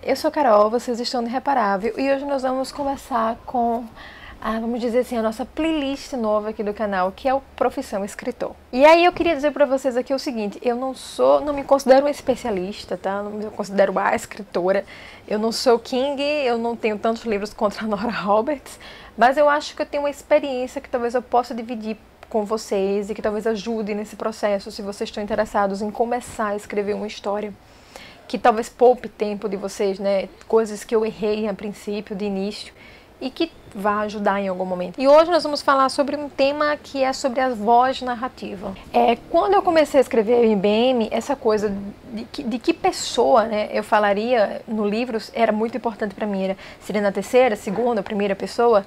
Eu sou a Carol, vocês estão no Irreparável e hoje nós vamos começar com, vamos dizer assim, a nossa playlist nova aqui do canal, que é o Profissão Escritor. E aí eu queria dizer pra vocês aqui o seguinte, não me considero uma especialista, tá? Não me considero a escritora, eu não sou King, eu não tenho tantos livros contra a Nora Roberts, mas eu acho que eu tenho uma experiência que talvez eu possa dividir com vocês e que talvez ajude nesse processo, se vocês estão interessados em começar a escrever uma história. Que talvez poupe tempo de vocês, né? Coisas que eu errei a princípio, de início, e que vai ajudar em algum momento. E hoje nós vamos falar sobre um tema que é sobre a voz narrativa. Quando eu comecei a escrever MBM, essa coisa de que pessoa, né, eu falaria no livro era muito importante para mim. Seria na terceira, segunda, primeira pessoa.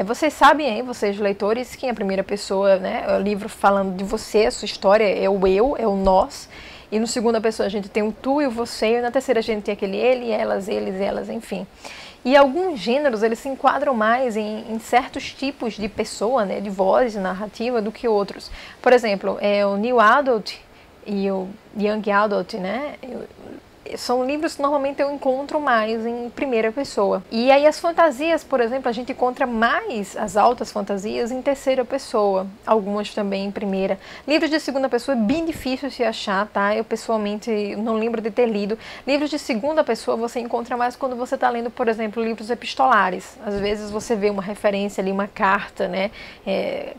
Vocês sabem aí, vocês leitores, que a primeira pessoa, né, é o livro falando de você, a sua história, é o eu, é o nós. E no segunda pessoa a gente tem o tu e o você, e na terceira a gente tem aquele ele, elas, eles, elas, enfim. E alguns gêneros, eles se enquadram mais em certos tipos de pessoa, né, de voz narrativa, do que outros. Por exemplo, o New Adult e o Young Adult, né, são livros que normalmente eu encontro mais em primeira pessoa. E aí as fantasias, por exemplo, a gente encontra mais as altas fantasias em terceira pessoa, algumas também em primeira. Livros de segunda pessoa é bem difícil se achar, tá? Eu pessoalmente não lembro de ter lido. Livros de segunda pessoa você encontra mais quando você está lendo, por exemplo, livros epistolares. Às vezes você vê uma referência ali, uma carta, né,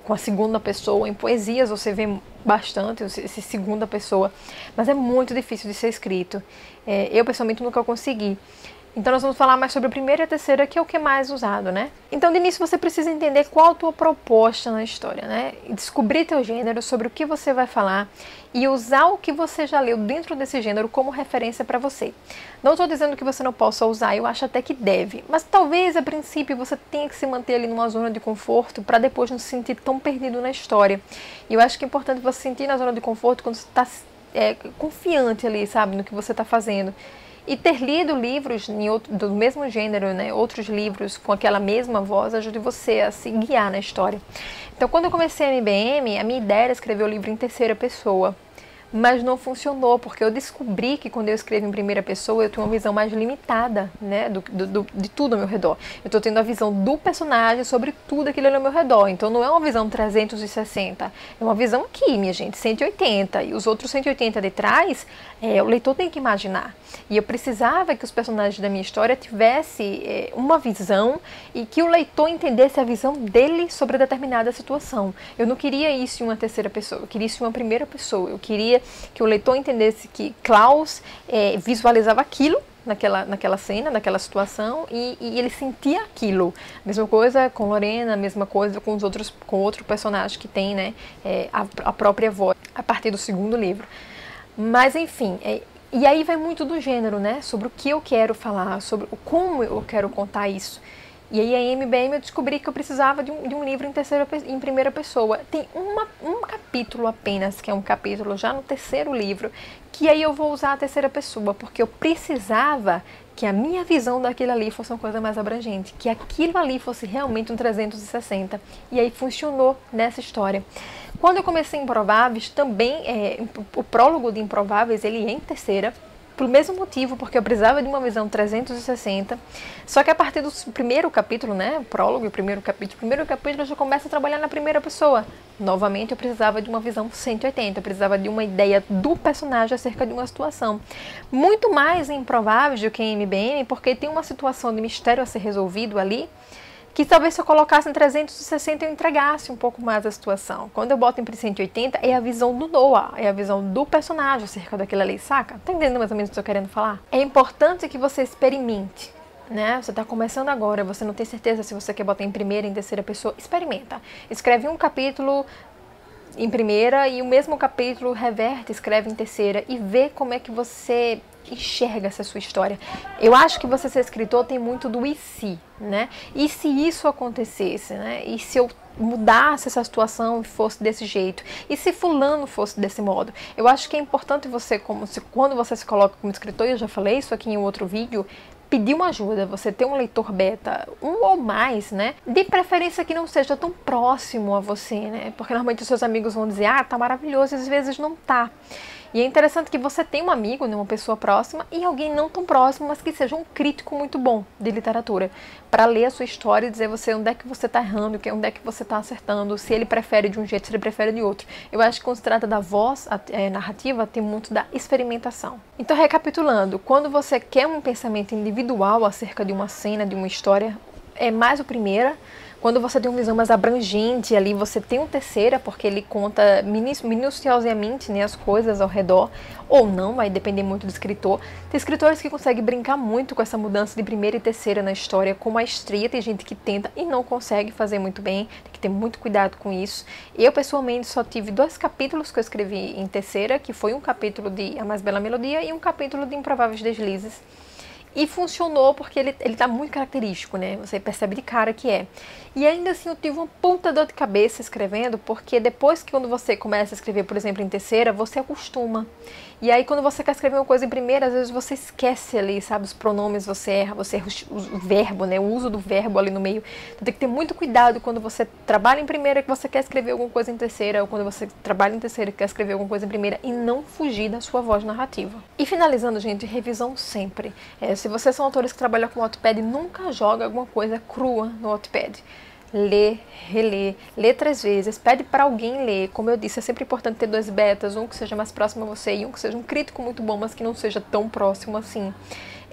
com a segunda pessoa. Em poesias você vê bastante esse segunda pessoa, mas é muito difícil de ser escrito. Eu pessoalmente nunca consegui. Então nós vamos falar mais sobre a primeira e a terceira, que é o que é mais usado, né? Então de início você precisa entender qual a tua proposta na história, né? Descobrir teu gênero, sobre o que você vai falar e usar o que você já leu dentro desse gênero como referência para você. Não estou dizendo que você não possa usar, eu acho até que deve, mas talvez a princípio você tenha que se manter ali numa zona de conforto para depois não se sentir tão perdido na história. E eu acho que é importante você sentir na zona de conforto quando você está confiante ali, sabe, no que você está fazendo. E ter lido livros do mesmo gênero, né, outros livros com aquela mesma voz, ajuda você a se guiar na história. Então, quando eu comecei a MBM, a minha ideia era escrever o livro em terceira pessoa. Mas não funcionou, porque eu descobri que quando eu escrevo em primeira pessoa, eu tenho uma visão mais limitada, né, de tudo ao meu redor. Eu estou tendo a visão do personagem sobre tudo aquilo ao meu redor. Então não é uma visão 360, é uma visão aqui, minha gente, 180. E os outros 180 de trás, o leitor tem que imaginar. E eu precisava que os personagens da minha história tivessem uma visão e que o leitor entendesse a visão dele sobre determinada situação. Eu não queria isso em uma terceira pessoa, eu queria isso em uma primeira pessoa. Eu queria que o leitor entendesse que Klaus visualizava aquilo naquela cena, naquela situação, e ele sentia aquilo. Mesma coisa com Lorena, mesma coisa com outro personagem que tem, né, a própria voz, a partir do segundo livro. Mas enfim, e aí vai muito do gênero, né, sobre o que eu quero falar, sobre como eu quero contar isso. E aí em MBM eu descobri que eu precisava de um livro em primeira pessoa. Tem um capítulo apenas, que é um capítulo já no terceiro livro, que aí eu vou usar a terceira pessoa, porque eu precisava que a minha visão daquilo ali fosse uma coisa mais abrangente, que aquilo ali fosse realmente um 360. E aí funcionou nessa história. Quando eu comecei Improváveis, também o prólogo de Improváveis, ele é em terceira, pelo mesmo motivo, porque eu precisava de uma visão 360, só que a partir do primeiro capítulo, né, o prólogo e o primeiro capítulo eu já começo a trabalhar na primeira pessoa. Novamente eu precisava de uma visão 180, eu precisava de uma ideia do personagem acerca de uma situação. Muito mais em Improváveis do que em MBM, porque tem uma situação de mistério a ser resolvido ali, que talvez se eu colocasse em 360 eu entregasse um pouco mais a situação. Quando eu boto em 180 é a visão do Noah, é a visão do personagem acerca daquela lei, saca? Tá entendendo mais ou menos o que eu tô querendo falar? É importante que você experimente, né? Você tá começando agora, você não tem certeza se você quer botar em primeira, em terceira pessoa, experimenta. Escreve um capítulo em primeira e o mesmo capítulo reverte, escreve em terceira e vê como é que você enxerga essa sua história. Eu acho que você ser escritor tem muito do e se, né? E se isso acontecesse, né? E se eu mudasse essa situação e fosse desse jeito? E se fulano fosse desse modo? Eu acho que é importante você, quando você se coloca como escritor, eu já falei isso aqui em outro vídeo, pedir uma ajuda, você ter um leitor beta, um ou mais, né? De preferência que não seja tão próximo a você, né? Porque normalmente os seus amigos vão dizer, ah, tá maravilhoso, e às vezes não tá. E é interessante que você tem um amigo, né, uma pessoa próxima, e alguém não tão próximo, mas que seja um crítico muito bom de literatura, para ler a sua história e dizer você onde é que você está errando, onde é que você está acertando, se ele prefere de um jeito, se ele prefere de outro. Eu acho que quando se trata da voz narrativa, tem muito da experimentação. Então, recapitulando, quando você quer um pensamento individual acerca de uma cena, de uma história, é mais o primeira. Quando você tem uma visão mais abrangente ali, você tem um terceira, porque ele conta minuciosamente, né, as coisas ao redor, ou não, vai depender muito do escritor. Tem escritores que conseguem brincar muito com essa mudança de primeira e terceira na história com maestria, tem gente que tenta e não consegue fazer muito bem, tem que ter muito cuidado com isso. Eu, pessoalmente, só tive 2 capítulos que eu escrevi em terceira, que foi um capítulo de A Mais Bela Melodia e um capítulo de Improváveis Deslizes. E funcionou porque ele tá muito característico, né? Você percebe de cara que é. E ainda assim eu tive uma puta dor de cabeça escrevendo, porque depois que quando você começa a escrever, por exemplo, em terceira, você acostuma. E aí quando você quer escrever uma coisa em primeira, às vezes você esquece ali, sabe? Os pronomes, você erra o verbo, né? O uso do verbo ali no meio. Então tem que ter muito cuidado quando você trabalha em primeira que você quer escrever alguma coisa em terceira, ou quando você trabalha em terceira que quer escrever alguma coisa em primeira, e não fugir da sua voz narrativa. E finalizando, gente, revisão sempre. Se vocês são autores que trabalham com Wattpad, nunca joga alguma coisa crua no Wattpad. Lê, relê, lê 3 vezes, pede para alguém ler. Como eu disse, é sempre importante ter 2 betas, um que seja mais próximo a você e um que seja um crítico muito bom, mas que não seja tão próximo assim.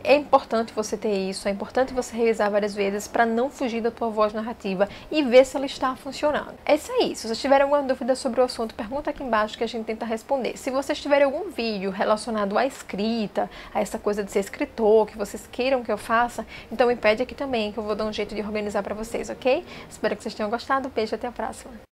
É importante você ter isso, é importante você revisar várias vezes para não fugir da tua voz narrativa e ver se ela está funcionando. É isso aí. Se vocês tiverem alguma dúvida sobre o assunto, pergunta aqui embaixo que a gente tenta responder. Se vocês tiverem algum vídeo relacionado à escrita, a essa coisa de ser escritor, que vocês queiram que eu faça, então me pede aqui também que eu vou dar um jeito de organizar para vocês, ok? Espero que vocês tenham gostado. Beijo, até a próxima.